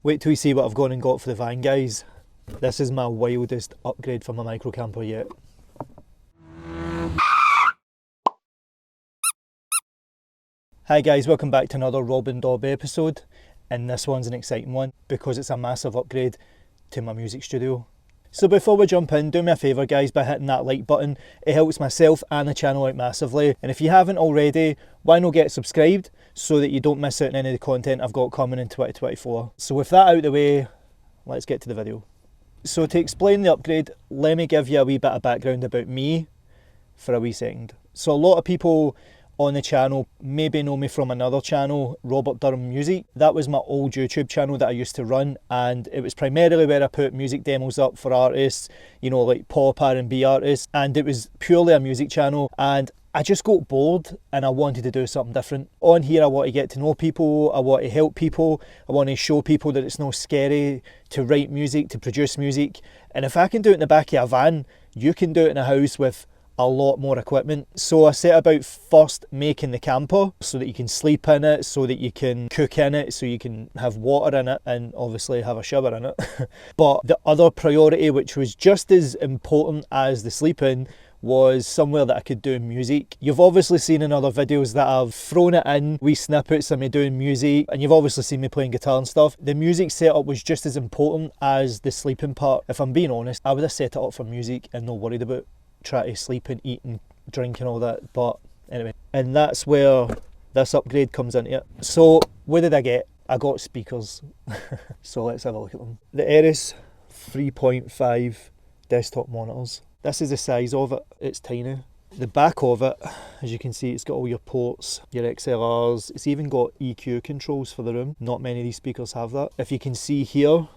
Wait till you see what I've gone and got for the van, guys. This is my wildest upgrade for my micro camper yet. Hi guys, welcome back to another RobnDob episode, and this one's an exciting one because it's a massive upgrade to my music studio. So before we jump in, do me a favour guys by hitting that like button. It helps myself and the channel out massively, and if you haven't already, why not get subscribed so that you don't miss out on any of the content I've got coming in 2024. So with that out of the way, let's get to the video. So to explain the upgrade, let me give you a wee bit of background about me for a wee second. So a lot of people on the channel maybe know me from another channel, Robert Durham Music. That was my old YouTube channel that I used to run, and it was primarily where I put music demos up for artists, you know, like pop R&B artists, and it was purely a music channel, and I just got bored and I wanted to do something different. On here I want to get to know people, I want to help people, I want to show people that it's not scary to write music, to produce music, and if I can do it in the back of a van, you can do it in a house with a lot more equipment. So I set about first making the camper so that you can sleep in it, so that you can cook in it, so you can have water in it, and obviously have a shower in it. But the other priority, which was just as important as the sleeping, was somewhere that I could do music. You've obviously seen in other videos that I've thrown it in, wee snippets of me doing music, and you've obviously seen me playing guitar and stuff. The music setup was just as important as the sleeping part. If I'm being honest, I would have set it up for music and not worried about try to sleep and eat and drink and all that. But anyway, and that's where this upgrade comes into it. So what did I get? I got speakers. So let's have a look at them. The ERIS 3.5 desktop monitors. This is the size of it. It's tiny. The back of it, as you can see, it's got all your ports, your XLRs. It's even got EQ controls for the room. Not many of these speakers have that. If you can see here,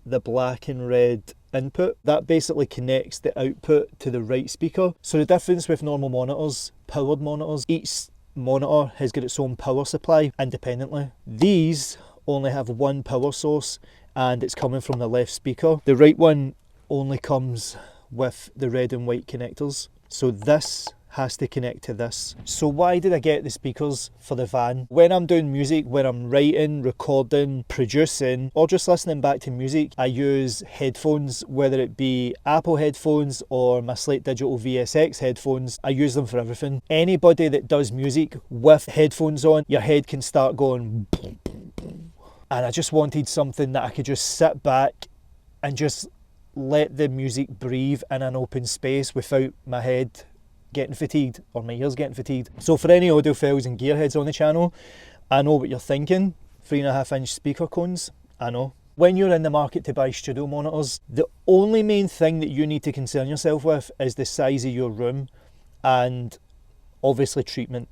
the black and red input, that basically connects the output to the right speaker. So the difference with normal monitors, powered monitors, each monitor has got its own power supply independently. These only have one power source and it's coming from the left speaker. The right one only comes with the red and white connectors. So this has to connect to this. So why did I get the speakers for the van? When I'm doing music, when I'm writing, recording, producing, or just listening back to music, I use headphones, whether it be Apple headphones or my Slate Digital VSX headphones. I use them for everything. Anybody that does music with headphones on, your head can start going boom, boom, boom. And I just wanted something that I could just sit back and just let the music breathe in an open space without my head getting fatigued or my ears getting fatigued. So for any audiophiles and gearheads on the channel, I know what you're thinking. 3.5-inch speaker cones, I know. When you're in the market to buy studio monitors, the only main thing that you need to concern yourself with is the size of your room and obviously treatment.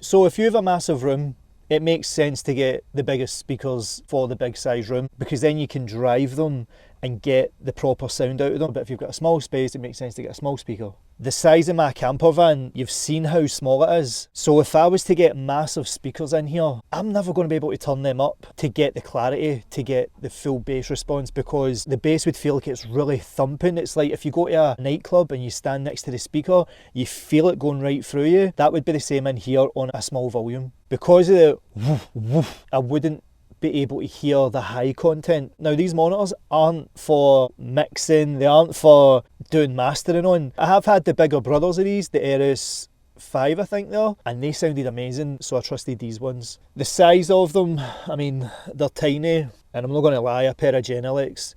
So if you have a massive room, it makes sense to get the biggest speakers for the big size room because then you can drive them and get the proper sound out of them. But if you've got a small space, it makes sense to get a small speaker. The size of my camper van, you've seen how small it is. So if I was to get massive speakers in here, I'm never going to be able to turn them up to get the clarity, to get the full bass response, because the bass would feel like it's really thumping. It's like if you go to a nightclub and you stand next to the speaker, you feel it going right through you. That would be the same in here on a small volume. Because of the woof, woof, I wouldn't be able to hear the high content. Now these monitors aren't for mixing, they aren't for doing mastering on. I have had the bigger brothers of these, the ERIS 5 I think they are, and they sounded amazing, so I trusted these ones. The size of them, I mean, they're tiny, and I'm not going to lie, a pair of Genelecs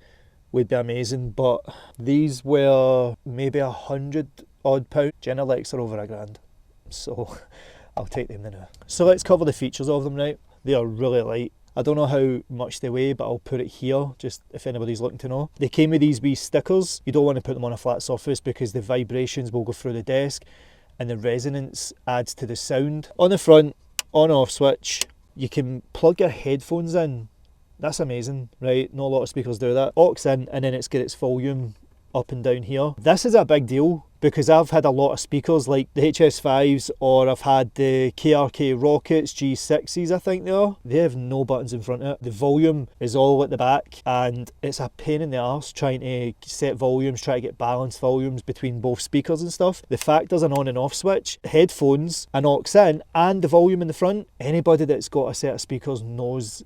would be amazing, but these were maybe £100 odd. Genelecs are over £1,000, so I'll take them now. So let's cover the features of them now. They are really light. I don't know how much they weigh, but I'll put it here just if anybody's looking to know. They came with these wee stickers. You don't want to put them on a flat surface because the vibrations will go through the desk and the resonance adds to the sound. On the front, on-off switch, you can plug your headphones in. That's amazing, right? Not a lot of speakers do that. Aux in, and then it's got its volume up and down here. This is a big deal because I've had a lot of speakers like the HS5s, or I've had the KRK Rockets G6s I think they are. They have no buttons in front of it. The volume is all at the back and it's a pain in the arse trying to set volumes, try to get balanced volumes between both speakers and stuff. The fact there's an on and off switch, headphones, an aux in and the volume in the front, anybody that's got a set of speakers knows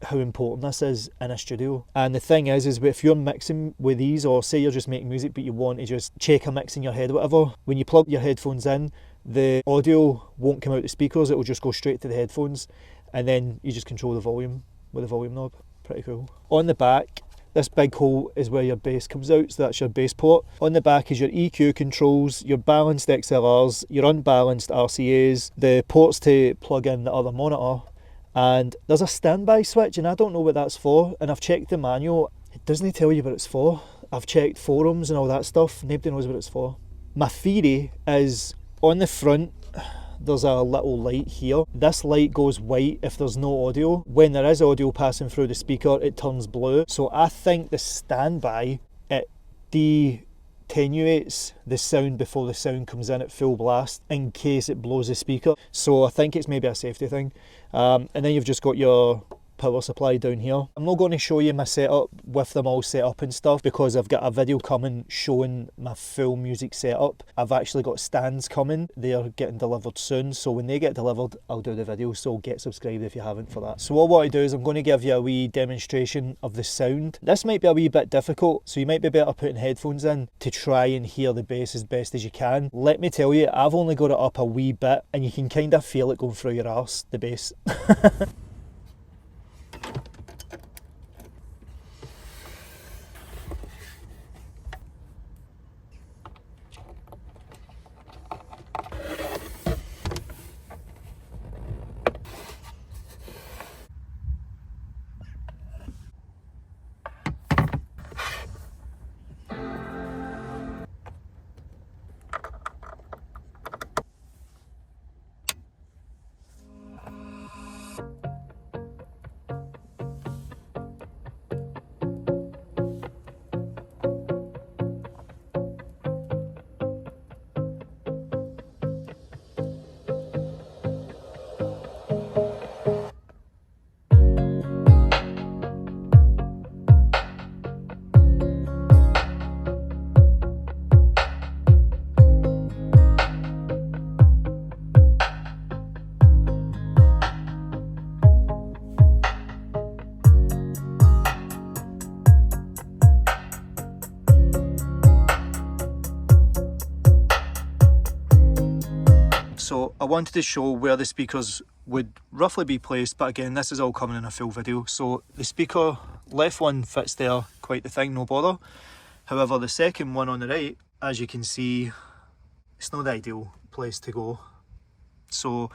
how important this is in a studio. And the thing is if you're mixing with these, or say you're just making music but you want to just check a mix in your head or whatever, when you plug your headphones in, the audio won't come out the speakers, it will just go straight to the headphones, and then you just control the volume with the volume knob. Pretty cool. On the back, this big hole is where your bass comes out, so that's your bass port. On the back is your EQ controls, your balanced XLRs, your unbalanced RCAs, the ports to plug in the other monitor, and there's a standby switch, and I don't know what that's for, and I've checked the manual, it doesn't tell you what it's for. I've checked forums and all that stuff, nobody knows what it's for. My theory is on the front there's a little light here. This light goes white if there's no audio. When there is audio passing through the speaker, it turns blue. So I think the standby, it deattenuates the sound before the sound comes in at full blast in case it blows the speaker. So I think it's maybe a safety thing. And then you've just got your power supply down here. I'm not going to show you my setup with them all set up and stuff because I've got a video coming showing my full music setup. I've actually got stands coming, they're getting delivered soon, so when they get delivered I'll do the video, so get subscribed if you haven't for that. So what I want to do is I'm going to give you a wee demonstration of the sound. This might be a wee bit difficult, so you might be better putting headphones in to try and hear the bass as best as you can. Let me tell you, I've only got it up a wee bit and you can kind of feel it going through your arse, the bass. So I wanted to show where the speakers would roughly be placed, but again, this is all coming in a full video. So the speaker, left one fits there, quite the thing, no bother. However, the second one on the right, as you can see, it's not the ideal place to go. So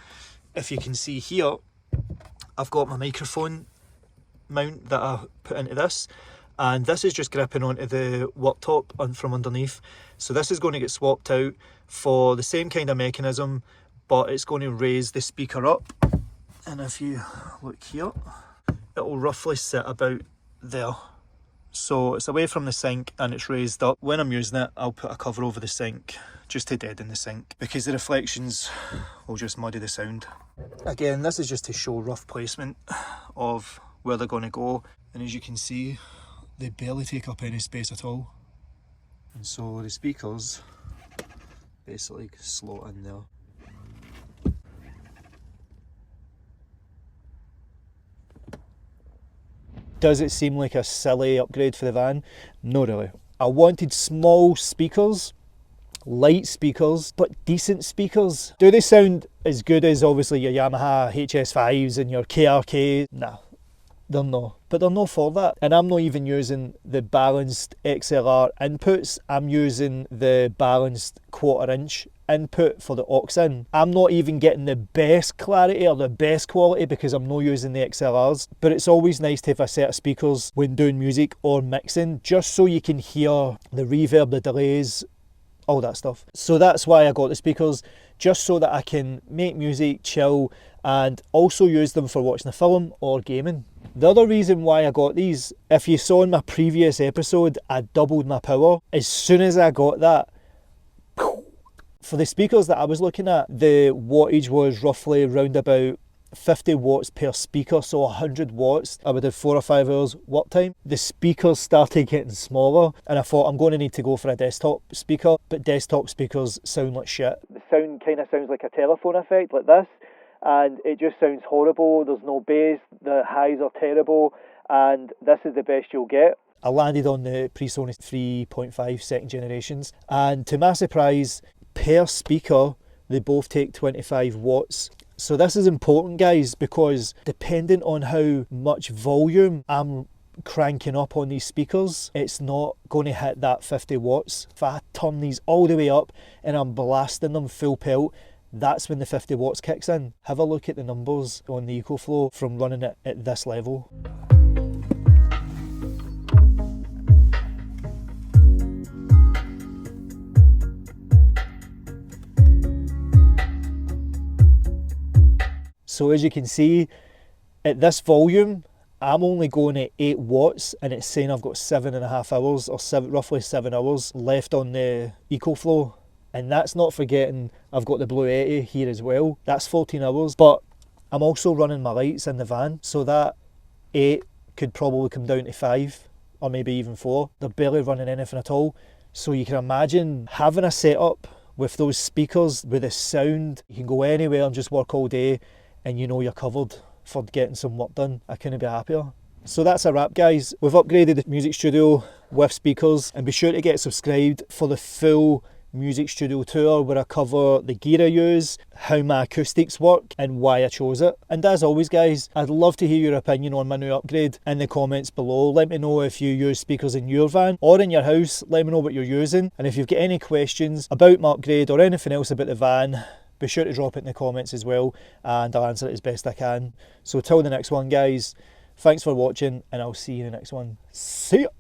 if you can see here, I've got my microphone mount that I put into this, and this is just gripping onto the worktop from underneath. So this is going to get swapped out for the same kind of mechanism, but it's going to raise the speaker up. And if you look here, it'll roughly sit about there. So it's away from the sink and it's raised up. When I'm using it, I'll put a cover over the sink just to deaden the sink because the reflections will just muddy the sound. Again, this is just to show rough placement of where they're going to go. And as you can see, they barely take up any space at all. And so the speakers basically slot in there. Does it seem like a silly upgrade for the van? No, really. I wanted small speakers, light speakers, but decent speakers. Do they sound as good as obviously your Yamaha HS5s and your KRK? Nah, they're not. But they're not for that. And I'm not even using the balanced XLR inputs. I'm using the balanced 1/4 inch input for the aux in. I'm not even getting the best clarity or the best quality because I'm not using the XLRs, but it's always nice to have a set of speakers when doing music or mixing, just so you can hear the reverb, the delays, all that stuff. So that's why I got the speakers, just so that I can make music, chill, and also use them for watching a film or gaming. The other reason why I got these, if you saw in my previous episode, I doubled my power. As soon as I got that, for the speakers that I was looking at, the wattage was roughly around about 50 watts per speaker, so 100 watts. I would have 4 or 5 hours work time. The speakers started getting smaller and I thought I'm going to need to go for a desktop speaker, but desktop speakers sound like shit. The sound kind of sounds like a telephone effect, like this, and it just sounds horrible. There's no bass, the highs are terrible, and this is the best you'll get. I landed on the PRESONUS 3.5 second generations, and to my surprise, per speaker, they both take 25 watts. So this is important, guys, because depending on how much volume I'm cranking up on these speakers, it's not going to hit that 50 watts. If I turn these all the way up and I'm blasting them full pelt, that's when the 50 watts kicks in. Have a look at the numbers on the EcoFlow from running it at this level. So as you can see, at this volume, I'm only going at 8 watts, and it's saying I've got 7.5 hours, or roughly 7 hours left on the EcoFlow. And that's not forgetting I've got the Blue 80 here as well. That's 14 hours, but I'm also running my lights in the van, so that 8 could probably come down to 5, or maybe even 4. They're barely running anything at all. So you can imagine having a setup with those speakers, with the sound. You can go anywhere and just work all day, and you know you're covered for getting some work done. I couldn't be happier. So that's a wrap, guys. We've upgraded the music studio with speakers, and be sure to get subscribed for the full music studio tour, where I cover the gear I use, how my acoustics work, and why I chose it. And as always, guys, I'd love to hear your opinion on my new upgrade in the comments below. Let me know if you use speakers in your van or in your house. Let me know what you're using, and if you've got any questions about my upgrade or anything else about the van, be sure to drop it in the comments as well, and I'll answer it as best I can. So till the next one, guys, thanks for watching, and I'll see you in the next one. See ya!